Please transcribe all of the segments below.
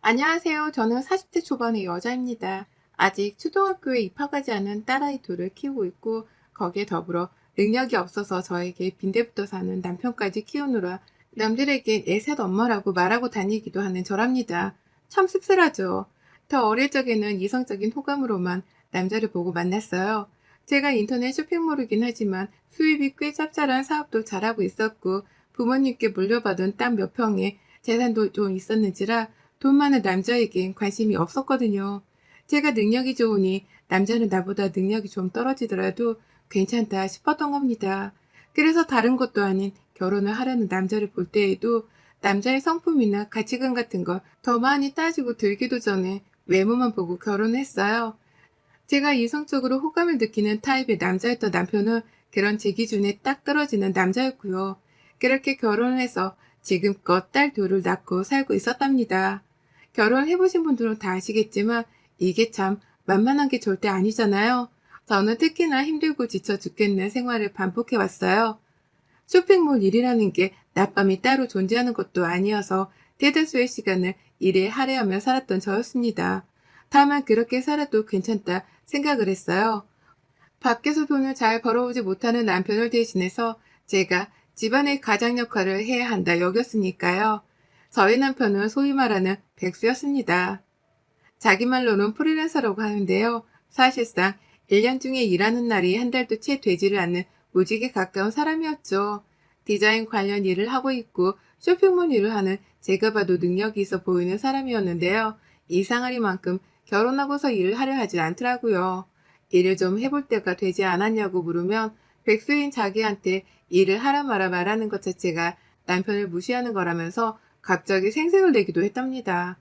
안녕하세요. 저는 40대 초반의 여자입니다. 아직 초등학교에 입학하지 않은 딸아이 둘을 키우고 있고, 거기에 더불어 능력이 없어서 저에게 빈대부터 사는 남편까지 키우느라 남들에게 애셋 엄마라고 말하고 다니기도 하는 저랍니다. 참 씁쓸하죠. 더 어릴 적에는 이성적인 호감으로만 남자를 보고 만났어요. 제가 인터넷 쇼핑몰이긴 하지만 수입이 꽤 짭짤한 사업도 잘하고 있었고, 부모님께 물려받은 땅 몇 평에 재산도 좀 있었는지라 돈 많은 남자에겐 관심이 없었거든요. 제가 능력이 좋으니 남자는 나보다 능력이 좀 떨어지더라도 괜찮다 싶었던 겁니다. 그래서 다른 것도 아닌 결혼을 하려는 남자를 볼 때에도 남자의 성품이나 가치관 같은 걸 더 많이 따지고 들기도 전에 외모만 보고 결혼했어요. 제가 이성적으로 호감을 느끼는 타입의 남자였던 남편은 그런 제 기준에 딱 떨어지는 남자였고요. 그렇게 결혼을 해서 지금껏 딸 둘을 낳고 살고 있었답니다. 결혼해보신 분들은 다 아시겠지만 이게 참 만만한 게 절대 아니잖아요. 저는 특히나 힘들고 지쳐 죽겠는 생활을 반복해왔어요. 쇼핑몰 일이라는 게 낮밤이 따로 존재하는 것도 아니어서 대다수의 시간을 일에 할애하며 살았던 저였습니다. 다만 그렇게 살아도 괜찮다 생각을 했어요. 밖에서 돈을 잘 벌어오지 못하는 남편을 대신해서 제가 집안의 가장 역할을 해야 한다 여겼으니까요. 저희 남편은 소위 말하는 백수였습니다. 자기 말로는 프리랜서라고 하는데요. 사실상 1년 중에 일하는 날이 한 달도 채 되지를 않는 무직에 가까운 사람이었죠. 디자인 관련 일을 하고 있고 쇼핑몰 일을 하는 제가 봐도 능력이 있어 보이는 사람이었는데요. 이상하리만큼 결혼하고서 일을 하려 하질 않더라고요. 일을 좀 해볼 때가 되지 않았냐고 물으면 백수인 자기한테 일을 하라 마라 말하는 것 자체가 남편을 무시하는 거라면서 갑자기 생색을 내기도 했답니다.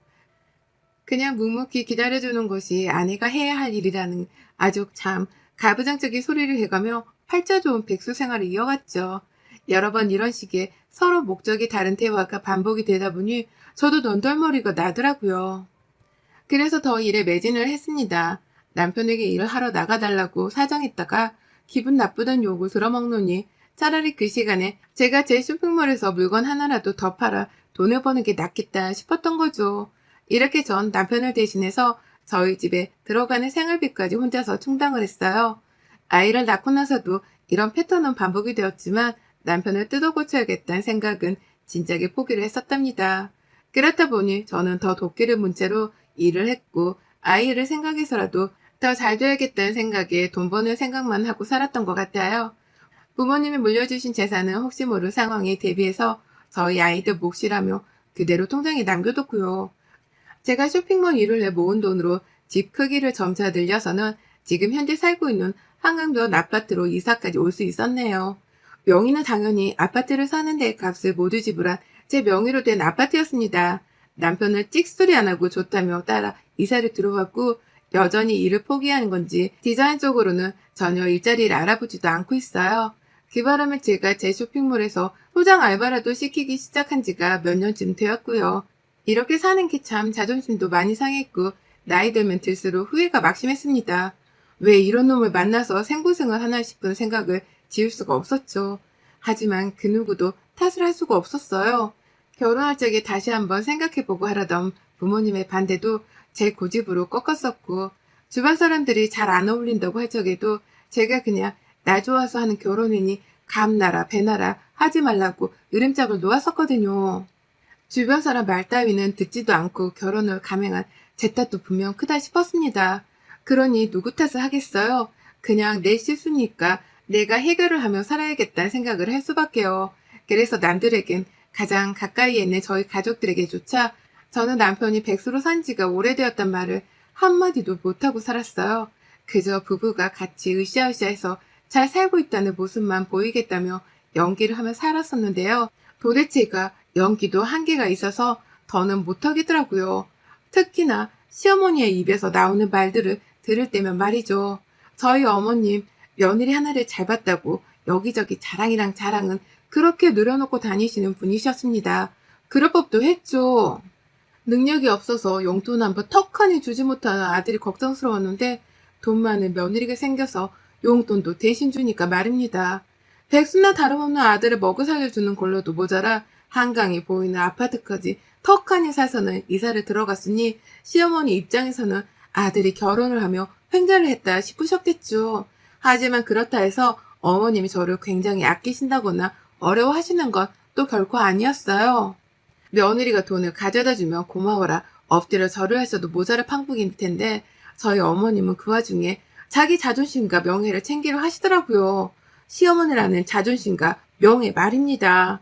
그냥 묵묵히 기다려주는 것이 아내가 해야 할 일이라는 아주 참 가부장적인 소리를 해가며 팔자 좋은 백수 생활을 이어갔죠. 여러 번 이런 식의 서로 목적이 다른 대화가 반복이 되다 보니 저도 넌덜머리가 나더라고요. 그래서 더 일에 매진을 했습니다. 남편에게 일을 하러 나가달라고 사정했다가 기분 나쁘다는 욕을 들어먹노니 차라리 그 시간에 제가 제 쇼핑몰에서 물건 하나라도 더 팔아 돈을 버는 게 낫겠다 싶었던 거죠. 이렇게 전 남편을 대신해서 저희 집에 들어가는 생활비까지 혼자서 충당을 했어요. 아이를 낳고 나서도 이런 패턴은 반복이 되었지만 남편을 뜯어 고쳐야겠다는 생각은 진작에 포기를 했었답니다. 그렇다 보니 저는 더 도끼를 문 채로 일을 했고 아이를 생각해서라도 더 잘 돼야겠다는 생각에 돈 버는 생각만 하고 살았던 것 같아요. 부모님이 물려주신 재산은 혹시 모를 상황에 대비해서 저희 아이들 몫이라며 그대로 통장에 남겨뒀고요. 제가 쇼핑몰 일을 해 모은 돈으로 집 크기를 점차 늘려서는 지금 현재 살고 있는 한강변 아파트로 이사까지 올 수 있었네요. 명의는 당연히 아파트를 사는 데 값을 모두 지불한 제 명의로 된 아파트였습니다. 남편은 찍소리 안 하고 좋다며 따라 이사를 들어왔고 여전히 일을 포기하는 건지 디자인 쪽으로는 전혀 일자리를 알아보지도 않고 있어요. 그 바람에 제가 제 쇼핑몰에서 소장 알바라도 시키기 시작한 지가 몇 년쯤 되었고요. 이렇게 사는 게 참 자존심도 많이 상했고 나이 들면 들수록 후회가 막심했습니다. 왜 이런 놈을 만나서 생고생을 하나 싶은 생각을 지울 수가 없었죠. 하지만 그 누구도 탓을 할 수가 없었어요. 결혼할 적에 다시 한번 생각해보고 하라던 부모님의 반대도 제 고집으로 꺾었었고 주변 사람들이 잘 안 어울린다고 할 적에도 제가 그냥 나 좋아서 하는 결혼이니 감나라 배나라 하지 말라고 으름장을 놓았었거든요. 주변 사람 말 따위는 듣지도 않고 결혼을 감행한 제 탓도 분명 크다 싶었습니다. 그러니 누구 탓을 하겠어요? 그냥 내 실수니까 내가 해결을 하며 살아야겠다는 생각을 할 수밖에요. 그래서 남들에겐 가장 가까이에 있는 저희 가족들에게조차 저는 남편이 백수로 산 지가 오래되었단 말을 한마디도 못하고 살았어요. 그저 부부가 같이 으쌰으쌰해서 잘 살고 있다는 모습만 보이겠다며 연기를 하며 살았었는데요. 도대체가 연기도 한계가 있어서 더는 못하겠더라고요. 특히나 시어머니의 입에서 나오는 말들을 들을 때면 말이죠. 저희 어머님 며느리 하나를 잘 봤다고 여기저기 자랑이랑 자랑은 그렇게 늘어놓고 다니시는 분이셨습니다. 그럴 법도 했죠. 능력이 없어서 용돈 한 번 턱하니 주지 못하는 아들이 걱정스러웠는데 돈 많은 며느리가 생겨서 용돈도 대신 주니까 말입니다. 백수나 다름없는 아들을 먹여 살려주는 걸로도 모자라 한강이 보이는 아파트까지 턱하니 사서는 이사를 들어갔으니 시어머니 입장에서는 아들이 결혼을 하며 횡재를 했다 싶으셨겠죠. 하지만 그렇다 해서 어머님이 저를 굉장히 아끼신다거나 어려워하시는 건 또 결코 아니었어요. 며느리가 돈을 가져다 주면 고마워라 엎드려 절을 했어도 모자랄 판국일 텐데 저희 어머님은 그 와중에 자기 자존심과 명예를 챙기려 하시더라고요. 시어머니라는 자존심과 명예 말입니다.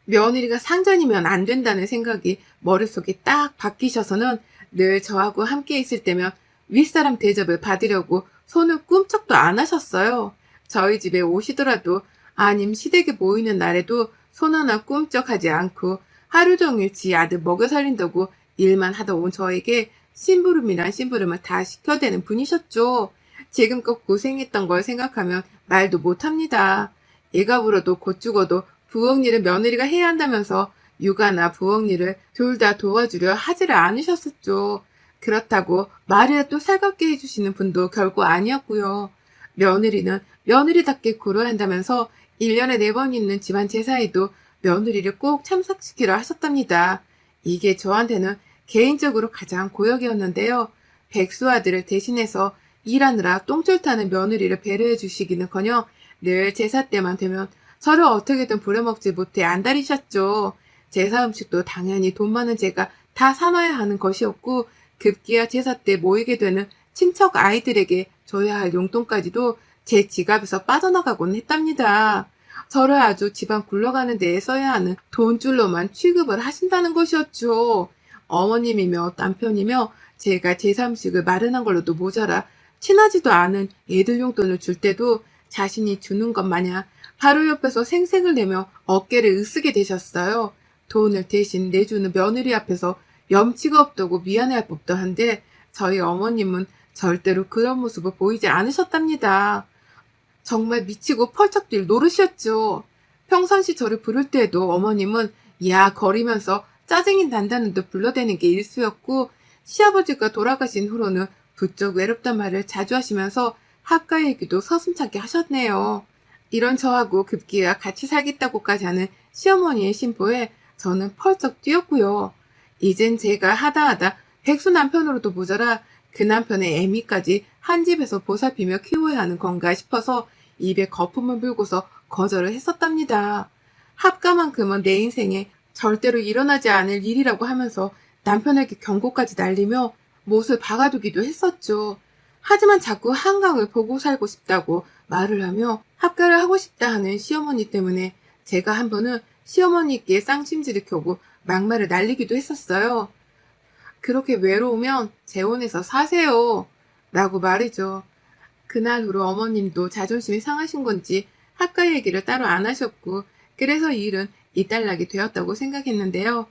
며느리가 상전이면 안 된다는 생각이 머릿속에 딱 박히셔서는 늘 저하고 함께 있을 때면 윗사람 대접을 받으려고 손을 꿈쩍도 안 하셨어요. 저희 집에 오시더라도 아님 시댁에 모이는 날에도 손 하나 꿈쩍하지 않고 하루 종일 지 아들 먹여 살린다고 일만 하다 온 저에게 심부름이란 심부름을 다 시켜대는 분이셨죠. 지금껏 고생했던 걸 생각하면 말도 못합니다. 애가 울어도 곧 죽어도 부엌 일은 며느리가 해야 한다면서 육아나 부엌 일을 둘 다 도와주려 하지를 않으셨었죠. 그렇다고 말이라도 살갑게 해주시는 분도 결코 아니었고요. 며느리는 며느리답게 굴어야 한다면서 1년에 4번 있는 집안 제사에도 며느리를 꼭 참석시키려 하셨답니다. 이게 저한테는 개인적으로 가장 고역이었는데요. 백수 아들을 대신해서 일하느라 똥줄 타는 며느리를 배려해 주시기는커녕 늘 제사 때만 되면 저를 어떻게든 부려먹지 못해 안달이셨죠. 제사 음식도 당연히 돈 많은 제가 다 사놔야 하는 것이었고 급기야 제사 때 모이게 되는 친척 아이들에게 줘야 할 용돈까지도 제 지갑에서 빠져나가곤 했답니다. 저를 아주 집안 굴러가는 데에 써야 하는 돈줄로만 취급을 하신다는 것이었죠. 어머님이며 남편이며 제가 제사 음식을 마련한 걸로도 모자라 친하지도 않은 애들 용돈을 줄 때도 자신이 주는 것 마냥 바로 옆에서 생색을 내며 어깨를 으쓰게 되셨어요. 돈을 대신 내주는 며느리 앞에서 염치가 없다고 미안해할 법도 한데 저희 어머님은 절대로 그런 모습을 보이지 않으셨답니다. 정말 미치고 펄쩍 뛸 노릇이었죠. 평상시 저를 부를 때에도 어머님은 야 거리면서 짜증이 난다는 듯 불러대는 게 일수였고 시아버지가 돌아가신 후로는 부쩍 외롭단 말을 자주 하시면서 학가 얘기도 서슴찮게 하셨네요. 이런 저하고 급기야 같이 살겠다고까지 하는 시어머니의 심보에 저는 펄쩍 뛰었고요. 이젠 제가 하다 백수 남편으로도 모자라 그 남편의 애미까지 한 집에서 보살피며 키워야 하는 건가 싶어서 입에 거품을 물고서 거절을 했었답니다. 합가만큼은 내 인생에 절대로 일어나지 않을 일이라고 하면서 남편에게 경고까지 날리며 못을 박아두기도 했었죠. 하지만 자꾸 한강을 보고 살고 싶다고 말을 하며 합가를 하고 싶다 하는 시어머니 때문에 제가 한 번은 시어머니께 쌍심지를 켜고 막말을 날리기도 했었어요. 그렇게 외로우면 재혼해서 사세요. 라고 말이죠. 그날 후로 어머님도 자존심이 상하신 건지 학가 얘기를 따로 안 하셨고 그래서 이 일은 이탈나게 되었다고 생각했는데요.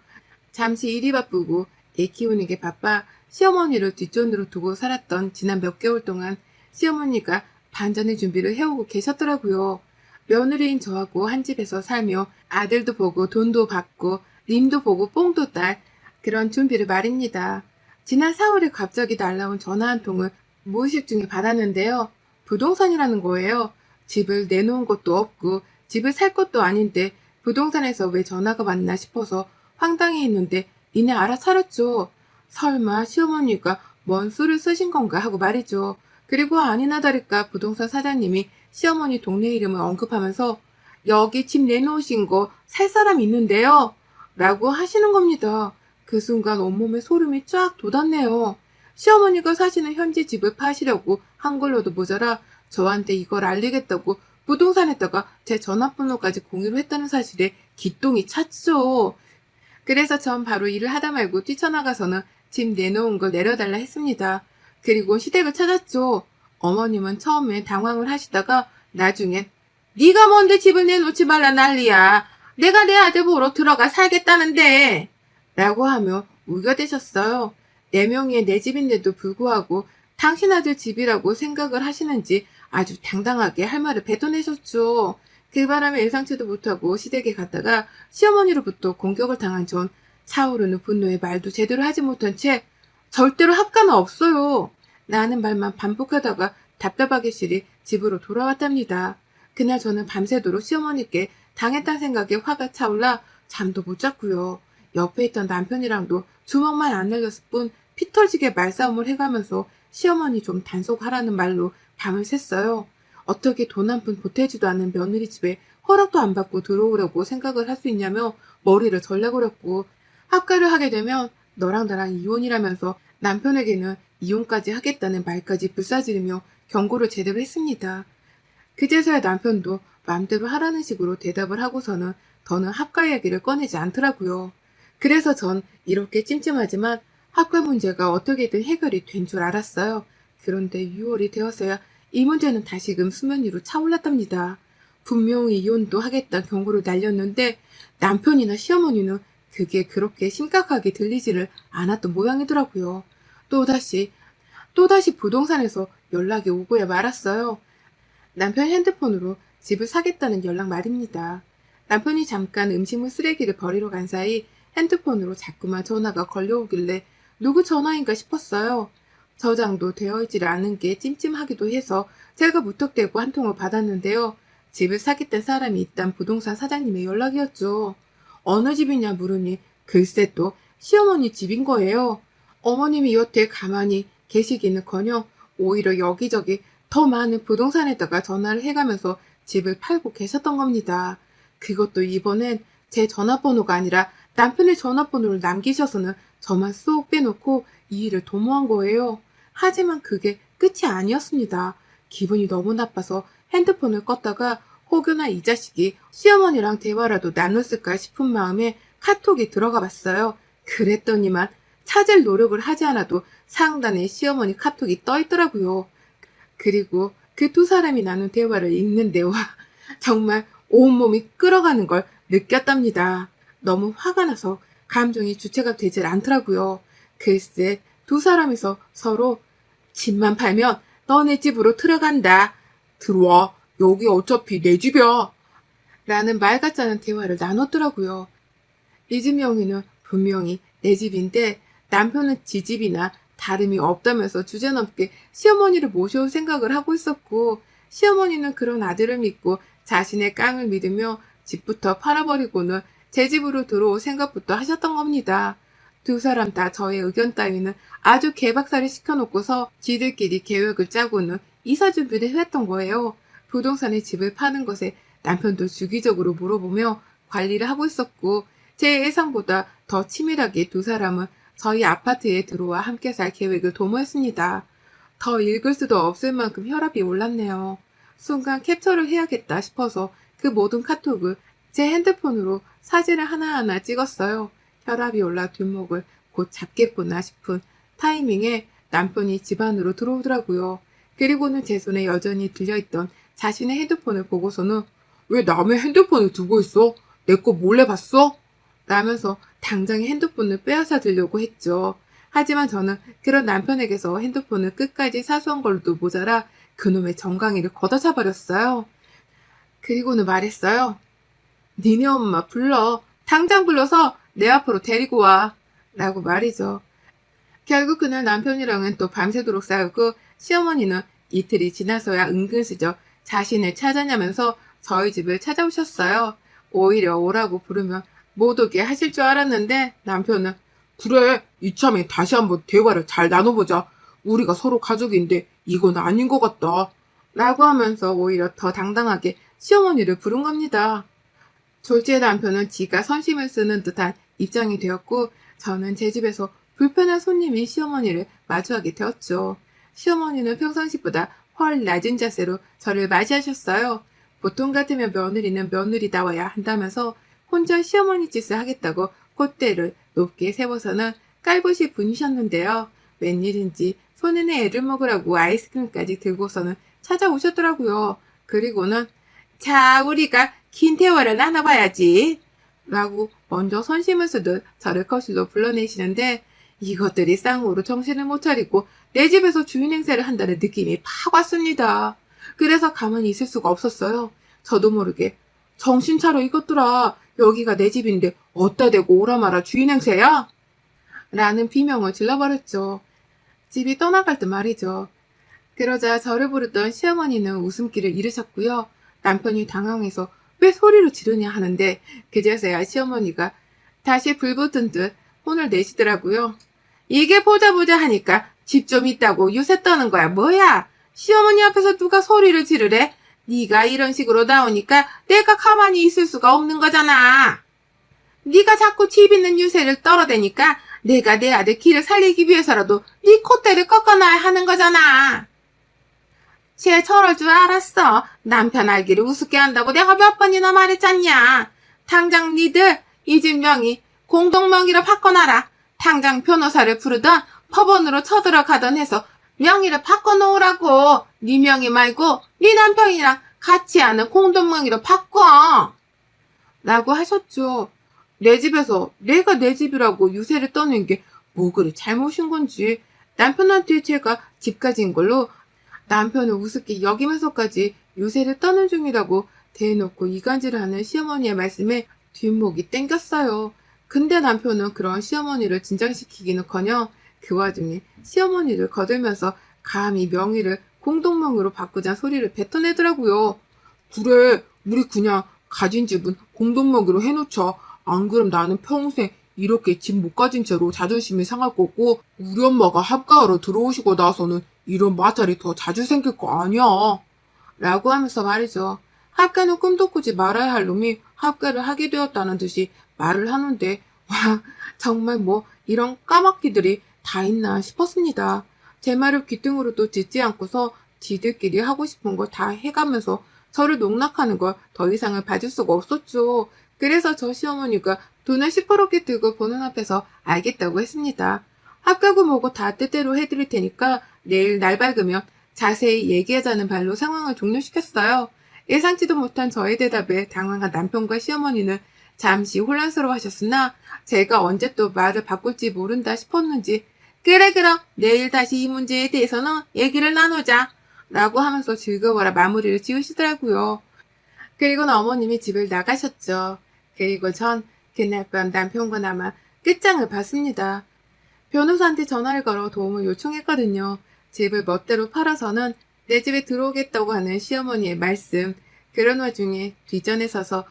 잠시 일이 바쁘고 애 키우는 게 바빠 시어머니를 뒷전으로 두고 살았던 지난 몇 개월 동안 시어머니가 반전의 준비를 해오고 계셨더라고요. 며느리인 저하고 한 집에서 살며 아들도 보고 돈도 받고 님도 보고 뽕도 딸 그런 준비를 말입니다. 지난 4월에 갑자기 날라온 전화 한 통을 무의식 중에 받았는데요. 부동산이라는 거예요. 집을 내놓은 것도 없고 집을 살 것도 아닌데 부동산에서 왜 전화가 왔나 싶어서 황당해했는데 이내 알아차렸죠. 설마 시어머니가 뭔 수를 쓰신 건가 하고 말이죠. 그리고 아니나 다를까 부동산 사장님이 시어머니 동네 이름을 언급하면서 여기 집 내놓으신 거 살 사람 있는데요. 라고 하시는 겁니다. 그 순간 온몸에 소름이 쫙 돋았네요. 시어머니가 사시는 현지 집을 파시려고 한 걸로도 모자라 저한테 이걸 알리겠다고 부동산에다가 제 전화번호까지 공유를 했다는 사실에 기똥이 찼죠. 그래서 전 바로 일을 하다 말고 뛰쳐나가서는 집 내놓은 걸 내려달라 했습니다. 그리고 시댁을 찾았죠. 어머님은 처음에 당황을 하시다가 나중엔 네가 뭔데 집을 내놓지 말라 난리야. 내가 내 아들 보러 들어가 살겠다는데 라고 하며 우겨대셨어요. 4명의 내 집인데도 불구하고 당신 아들 집이라고 생각을 하시는지 아주 당당하게 할 말을 뱉어내셨죠. 그 바람에 예상치도 못하고 시댁에 갔다가 시어머니로부터 공격을 당한 전 차오르는 분노에 말도 제대로 하지 못한 채 절대로 합가는 없어요. 라는 말만 반복하다가 답답하게 시리 집으로 돌아왔답니다. 그날 저는 밤새도록 시어머니께 당했다는 생각에 화가 차올라 잠도 못 잤고요. 옆에 있던 남편이랑도 주먹만 안 날렸을 뿐 피 터지게 말싸움을 해가면서 시어머니 좀 단속하라는 말로 밤을 샜어요. 어떻게 돈 한 푼 보태지도 않는 며느리 집에 허락도 안 받고 들어오려고 생각을 할 수 있냐며 머리를 절레거렸고, 합가를 하게 되면 너랑 나랑 이혼이라면서 남편에게는 이혼까지 하겠다는 말까지 불사지르며 경고를 제대로 했습니다. 그제서야 남편도 마음대로 하라는 식으로 대답을 하고서는 더는 합가 이야기를 꺼내지 않더라고요. 그래서 전 이렇게 찜찜하지만 합가 문제가 어떻게든 해결이 된 줄 알았어요. 그런데 6월이 되었어야 이 문제는 다시금 수면 위로 차올랐답니다. 분명히 이혼도 하겠다는 경고를 날렸는데 남편이나 시어머니는 그게 그렇게 심각하게 들리지를 않았던 모양이더라고요. 또다시 부동산에서 연락이 오고야 말았어요. 남편 핸드폰으로 집을 사겠다는 연락 말입니다. 남편이 잠깐 음식물 쓰레기를 버리러 간 사이 핸드폰으로 자꾸만 전화가 걸려오길래 누구 전화인가 싶었어요. 저장도 되어 있지를 않은 게 찜찜하기도 해서 제가 무턱대고 한 통을 받았는데요. 집을 사겠다는 사람이 있단 부동산 사장님의 연락이었죠. 어느 집이냐 물으니 글쎄 또 시어머니 집인 거예요. 어머님이 여태 가만히 계시기는커녕 오히려 여기저기 더 많은 부동산에다가 전화를 해가면서 집을 팔고 계셨던 겁니다. 그것도 이번엔 제 전화번호가 아니라 남편의 전화번호를 남기셔서는 저만 쏙 빼놓고 이 일을 도모한 거예요. 하지만 그게 끝이 아니었습니다. 기분이 너무 나빠서 핸드폰을 껐다가 혹여나 이 자식이 시어머니랑 대화라도 나눴을까 싶은 마음에 카톡에 들어가 봤어요. 그랬더니만 찾을 노력을 하지 않아도 상단에 시어머니 카톡이 떠 있더라고요. 그리고 그 두 사람이 나눈 대화를 읽는데와 정말 온몸이 끓어가는 걸 느꼈답니다. 너무 화가 나서 감정이 주체가 되질 않더라고요. 글쎄 두 사람이서 서로 집만 팔면 너네 집으로 들어간다. 들어와. 여기 어차피 내 집이야. 라는 말 같지 않은 대화를 나눴더라고요. 이 집 명의는 분명히 내 집인데 남편은 지 집이나 다름이 없다면서 주제넘게 시어머니를 모셔올 생각을 하고 있었고, 시어머니는 그런 아들을 믿고 자신의 깡을 믿으며 집부터 팔아버리고는 제 집으로 들어올 생각부터 하셨던 겁니다. 두 사람 다 저의 의견 따위는 아주 개박살을 시켜놓고서 지들끼리 계획을 짜고는 이사 준비를 해왔던 거예요. 부동산에 집을 파는 것에 남편도 주기적으로 물어보며 관리를 하고 있었고, 제 예상보다 더 치밀하게 두 사람은 저희 아파트에 들어와 함께 살 계획을 도모했습니다. 더 읽을 수도 없을 만큼 혈압이 올랐네요. 순간 캡처를 해야겠다 싶어서 그 모든 카톡을 제 핸드폰으로 사진을 하나하나 찍었어요. 혈압이 올라 뒷목을 곧 잡겠구나 싶은 타이밍에 남편이 집 안으로 들어오더라고요. 그리고는 제 손에 여전히 들려있던 자신의 핸드폰을 보고서는 왜 남의 핸드폰을 두고 있어? 내 거 몰래 봤어? 라면서 당장에 핸드폰을 빼앗아 들려고 했죠. 하지만 저는 그런 남편에게서 핸드폰을 끝까지 사수한 걸로도 모자라 그놈의 정강이를 걷어차버렸어요. 그리고는 말했어요. 니네 엄마 불러. 당장 불러서 내 앞으로 데리고 와. 라고 말이죠. 결국 그날 남편이랑은 또 밤새도록 싸우고 시어머니는 이틀이 지나서야 은근슬쩍 자신을 찾아냐면서 저희 집을 찾아오셨어요. 오히려 오라고 부르면 못 오게 하실 줄 알았는데 남편은 그래 이참에 다시 한번 대화를 잘 나눠보자. 우리가 서로 가족인데 이건 아닌 것 같다. 라고 하면서 오히려 더 당당하게 시어머니를 부른 겁니다. 졸지의 남편은 지가 선심을 쓰는 듯한 입장이 되었고 저는 제 집에서 불편한 손님인 시어머니를 마주하게 되었죠. 시어머니는 평상시보다 훨 낮은 자세로 저를 맞이하셨어요. 보통 같으면 며느리는 며느리다워야 한다면서 혼자 시어머니 짓을 하겠다고 콧대를 높게 세워서는 깔보시 분이셨는데요. 웬일인지 손에는 애를 먹으라고 아이스크림까지 들고서는 찾아오셨더라고요. 그리고는 자 우리가 긴 대화를 나눠봐야지 라고 먼저 선심을 쓰듯 저를 거실로 불러내시는데 이것들이 쌍으로 정신을 못 차리고 내 집에서 주인 행세를 한다는 느낌이 팍 왔습니다. 그래서 가만히 있을 수가 없었어요. 저도 모르게 정신 차려 이것들아. 여기가 내 집인데 어디다 대고 오라 마라 주인 행세야? 라는 비명을 질러버렸죠. 집이 떠나갈 듯 말이죠. 그러자 저를 부르던 시어머니는 웃음기를 잃으셨고요. 남편이 당황해서 왜 소리를 지르냐 하는데 그제서야 시어머니가 다시 불 붙은 듯 혼을 내시더라고요. 이게 보자 하니까 집 좀 있다고 요새 떠는 거야. 뭐야? 시어머니 앞에서 누가 소리를 지르래? 네가 이런 식으로 나오니까 내가 가만히 있을 수가 없는 거잖아. 네가 자꾸 집 있는 유세를 떨어대니까 내가 내 아들 길을 살리기 위해서라도 네 콧대를 꺾어놔야 하는 거잖아. 쟤 저럴 줄 알았어. 남편 알기를 우습게 한다고 내가 몇 번이나 말했잖냐. 당장 니들 이 집 명의 공동명의로 바꿔놔라. 당장 변호사를 부르던 법원으로 쳐들어가던 해서 명의를 바꿔놓으라고. 네 명의 말고 네 남편이랑 같이 하는 공동명의로 바꿔. 라고 하셨죠. 내 집에서 내가 내 집이라고 유세를 떠는 게 뭐 그리 잘못인 건지 남편한테 제가 집 가진 걸로 남편을 우습게 여기면서까지 유세를 떠는 중이라고 대놓고 이간질을 하는 시어머니의 말씀에 뒷목이 땡겼어요. 근데 남편은 그런 시어머니를 진정시키기는커녕 그 와중에 시어머니를 거들면서 감히 명의를 공동명의로 바꾸자는 소리를 뱉어내더라고요. 그래, 우리 그냥 가진 집은 공동명의로 해놓자. 안 그럼 나는 평생 이렇게 집 못 가진 채로 자존심이 상할 거고 우리 엄마가 합가하러 들어오시고 나서는 이런 마찰이 더 자주 생길 거 아니야. 라고 하면서 말이죠. 합가는 꿈도 꾸지 말아야 할 놈이 합가를 하게 되었다는 듯이 말을 하는데 와 정말 뭐 이런 까마귀들이 다 있나 싶었습니다. 제 말을 귀등으로도 듣지 않고서 지들끼리 하고 싶은 걸 다 해가면서 저를 농락하는 걸 더 이상을 봐줄 수가 없었죠. 그래서 저 시어머니가 돈을 시퍼렇게 들고 보는 앞에서 알겠다고 했습니다. 합가고 뭐고 다 뜻대로 해드릴 테니까 내일 날 밝으면 자세히 얘기하자는 말로 상황을 종료시켰어요. 예상치도 못한 저의 대답에 당황한 남편과 시어머니는 잠시 혼란스러워하셨으나 제가 언제 또 말을 바꿀지 모른다 싶었는지 그래 그럼 내일 다시 이 문제에 대해서는 얘기를 나누자 라고 하면서 즐거워라 마무리를 지으시더라고요. 그리고는 어머님이 집을 나가셨죠. 그리고 전 그날 밤 남편과 남아 끝장을 봤습니다. 변호사한테 전화를 걸어 도움을 요청했거든요. 집을 멋대로 팔아서는 내 집에 들어오겠다고 하는 시어머니의 말씀. 그런 와중에 뒷전에 서서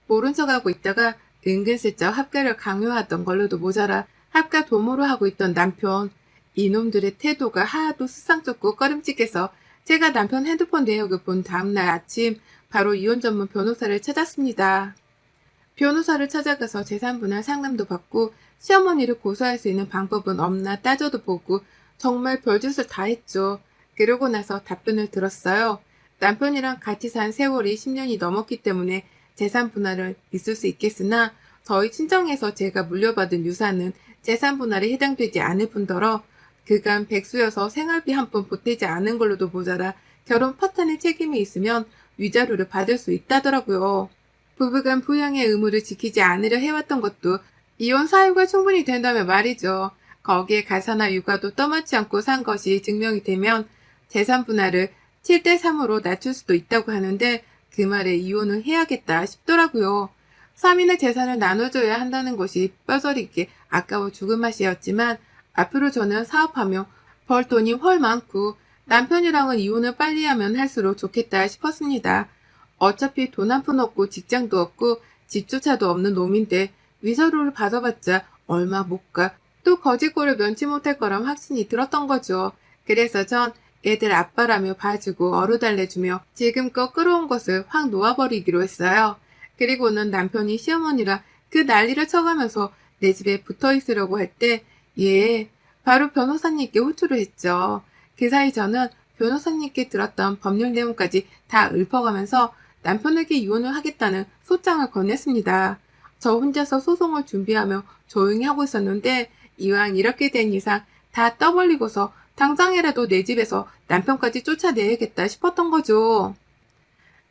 모른 척하고 있다가 은근슬쩍 합가를 강요하던 걸로도 모자라 합가 도모를 하고 있던 남편. 이놈들의 태도가 하나도 수상쩍고 꺼림칙해서 제가 남편 핸드폰 내역을 본 다음날 아침 바로 이혼 전문 변호사를 찾았습니다. 변호사를 찾아가서 재산분할 상담도 받고 시어머니를 고소할 수 있는 방법은 없나 따져도 보고 정말 별짓을 다 했죠. 그러고 나서 답변을 들었어요. 남편이랑 같이 산 세월이 10년이 넘었기 때문에 재산 분할은 있을 수 있겠으나 저희 친정에서 제가 물려받은 유산은 재산 분할에 해당되지 않을 뿐더러 그간 백수여서 생활비 한 푼 보태지 않은 걸로도 모자라 결혼 파탄의 책임이 있으면 위자료를 받을 수 있다더라고요. 부부간 부양의 의무를 지키지 않으려 해왔던 것도 이혼 사유가 충분히 된다면 말이죠. 거기에 가사나 육아도 떠맡지 않고 산 것이 증명이 되면 재산 분할을 7대3으로 낮출 수도 있다고 하는데 그 말에 이혼을 해야겠다 싶더라고요. 3인의 재산을 나눠줘야 한다는 것이 뼈저리게 아까워 죽을 맛이었지만 앞으로 저는 사업하며 벌 돈이 훨 많고 남편이랑은 이혼을 빨리 하면 할수록 좋겠다 싶었습니다. 어차피 돈 한 푼 없고 직장도 없고 집조차도 없는 놈인데 위자료를 받아봤자 얼마 못 가. 또 거지꼴을 면치 못할 거란 확신이 들었던 거죠. 그래서 전 애들 아빠라며 봐주고 어루달래주며 지금껏 끌어온 것을 확 놓아버리기로 했어요. 그리고는 남편이 시어머니랑 그 난리를 쳐가면서 내 집에 붙어있으려고 할 때 바로 변호사님께 호출을 했죠. 그 사이 저는 변호사님께 들었던 법률 내용까지 다 읊어가면서 남편에게 이혼을 하겠다는 소장을 건넸습니다. 저 혼자서 소송을 준비하며 조용히 하고 있었는데 이왕 이렇게 된 이상 다 떠벌리고서 당장이라도 내 집에서 남편까지 쫓아내야겠다 싶었던 거죠.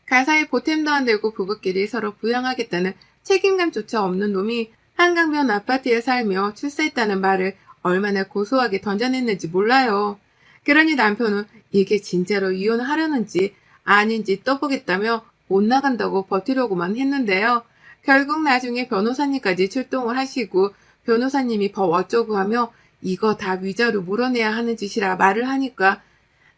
가사에 보탬도 안 되고 부부끼리 서로 부양하겠다는 책임감조차 없는 놈이 한강변 아파트에 살며 출세했다는 말을 얼마나 고소하게 던져냈는지 몰라요. 그러니 남편은 이게 진짜로 이혼을 하려는지 아닌지 떠보겠다며 못 나간다고 버티려고만 했는데요. 결국 나중에 변호사님까지 출동을 하시고 변호사님이 법 어쩌고 하며 이거 다 위자료 물어내야 하는 짓이라 말을 하니까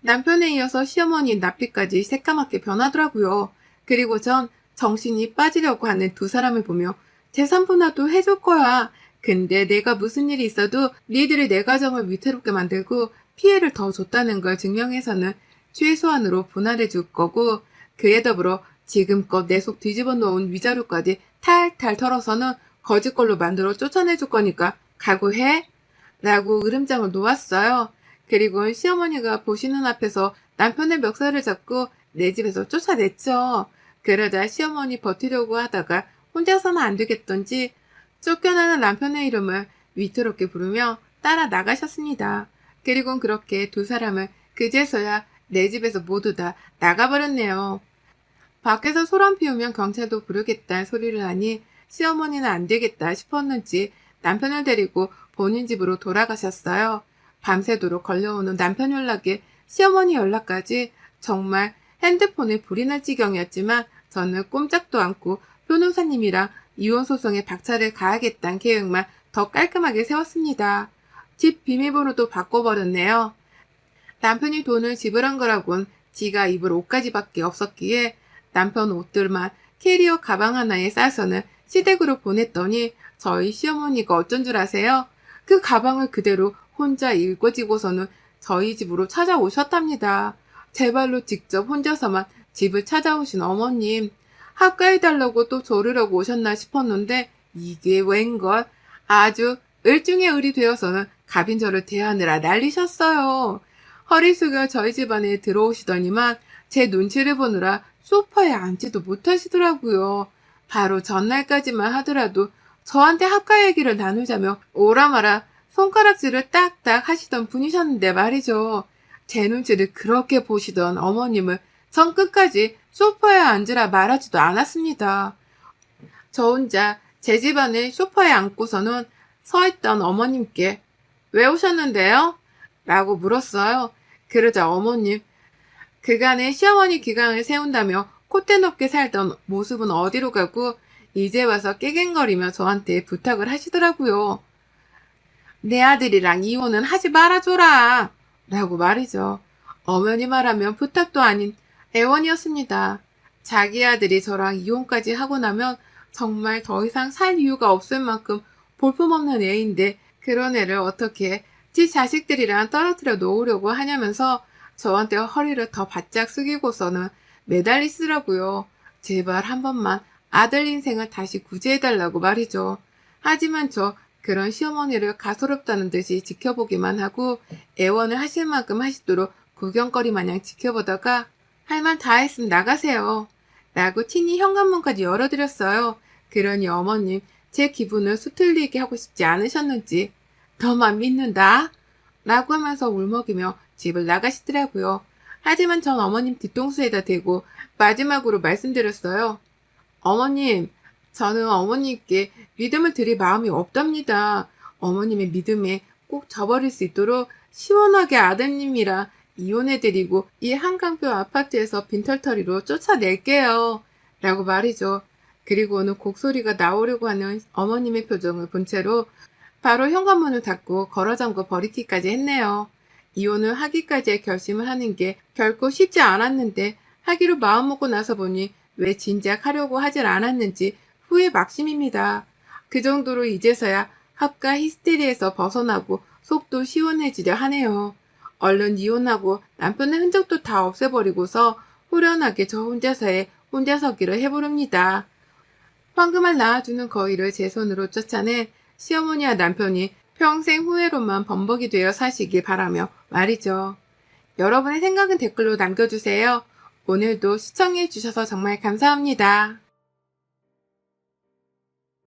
남편에 이어서 시어머니 납비까지 새까맣게 변하더라고요. 그리고 전 정신이 빠지려고 하는 두 사람을 보며 재산 분할도 해줄 거야. 근데 내가 무슨 일이 있어도 니들이 내 가정을 위태롭게 만들고 피해를 더 줬다는 걸 증명해서는 최소한으로 분할해 줄 거고, 그에 더불어 지금껏 내 속 뒤집어 놓은 위자료까지 탈탈 털어서는 거짓걸로 만들어 쫓아내 줄 거니까 각오해? 라고 으름장을 놓았어요. 그리고 시어머니가 보시는 앞에서 남편의 멱살을 잡고 내 집에서 쫓아냈죠. 그러자 시어머니 버티려고 하다가 혼자서는 안 되겠던지 쫓겨나는 남편의 이름을 위태롭게 부르며 따라 나가셨습니다. 그리고 그렇게 두 사람은 그제서야 내 집에서 모두 다 나가버렸네요. 밖에서 소란 피우면 경찰도 부르겠다는 소리를 하니 시어머니는 안 되겠다 싶었는지 남편을 데리고 본인 집으로 돌아가셨어요. 밤새도록 걸려오는 남편 연락에 시어머니 연락까지 정말 핸드폰에 불이 날 지경이었지만 저는 꼼짝도 않고 변호사님이랑 이혼소송에 박차를 가하겠다는 계획만 더 깔끔하게 세웠습니다. 집 비밀번호도 바꿔버렸네요. 남편이 돈을 지불한 거라곤 지가 입을 옷까지밖에 없었기에 남편 옷들만 캐리어 가방 하나에 싸서는 시댁으로 보냈더니 저희 시어머니가 어쩐 줄 아세요? 그 가방을 그대로 혼자 읽어지고서는 저희 집으로 찾아오셨답니다. 제 발로 직접 혼자서만 집을 찾아오신 어머님. 합가해달라고 또 조르려고 오셨나 싶었는데 이게 웬걸? 아주 을중에 을이 되어서는 갑인저를 대하느라 난리셨어요. 허리 숙여 저희 집안에 들어오시더니만 제 눈치를 보느라 소파에 앉지도 못하시더라고요. 바로 전날까지만 하더라도 저한테 합가 얘기를 나누자며 오라마라 손가락질을 딱딱 하시던 분이셨는데 말이죠. 제 눈치를 그렇게 보시던 어머님을 전 끝까지 소파에 앉으라 말하지도 않았습니다. 저 혼자 제 집안의 소파에 앉고서는 서있던 어머님께 왜 오셨는데요? 라고 물었어요. 그러자 어머님, 그간의 시어머니 기강을 세운다며 콧대 높게 살던 모습은 어디로 가고 이제 와서 깨갱거리며 저한테 부탁을 하시더라고요. 내 아들이랑 이혼은 하지 말아줘라 라고 말이죠. 어머니 말하면 부탁도 아닌 애원이었습니다. 자기 아들이 저랑 이혼까지 하고 나면 정말 더 이상 살 이유가 없을 만큼 볼품없는 애인데 그런 애를 어떻게 지 자식들이랑 떨어뜨려 놓으려고 하냐면서 저한테 허리를 더 바짝 숙이고서는 매달리시더라고요. 제발 한 번만 아들 인생을 다시 구제해달라고 말이죠. 하지만 저 그런 시어머니를 가소롭다는 듯이 지켜보기만 하고 애원을 하실 만큼 하시도록 구경거리 마냥 지켜보다가 할 말 다 했으면 나가세요. 라고 친히 현관문까지 열어드렸어요. 그러니 어머님 제 기분을 수틀리게 하고 싶지 않으셨는지 너만 믿는다 라고 하면서 울먹이며 집을 나가시더라고요. 하지만 전 어머님 뒤통수에다 대고 마지막으로 말씀드렸어요. 어머님, 저는 어머님께 믿음을 드릴 마음이 없답니다. 어머님의 믿음에 꼭 저버릴 수 있도록 시원하게 아드님이랑 이혼해드리고 이 한강뷰 아파트에서 빈털터리로 쫓아낼게요. 라고 말이죠. 그리고는 곡소리가 나오려고 하는 어머님의 표정을 본 채로 바로 현관문을 닫고 걸어잠궈 버리기까지 했네요. 이혼을 하기까지의 결심을 하는 게 결코 쉽지 않았는데 하기로 마음먹고 나서 보니 왜 진작 하려고 하질 않았는지 후회 막심입니다. 그 정도로 이제서야 합가 히스테리에서 벗어나고 속도 시원해지려 하네요. 얼른 이혼하고 남편의 흔적도 다 없애버리고서 후련하게 저 혼자서의 혼자서기를 해보렵니다. 황금알 낳아주는 거위를 제 손으로 쫓아낸 시어머니와 남편이 평생 후회로만 범벅이 되어 사시길 바라며 말이죠. 여러분의 생각은 댓글로 남겨주세요. 오늘도 시청해주셔서 정말 감사합니다.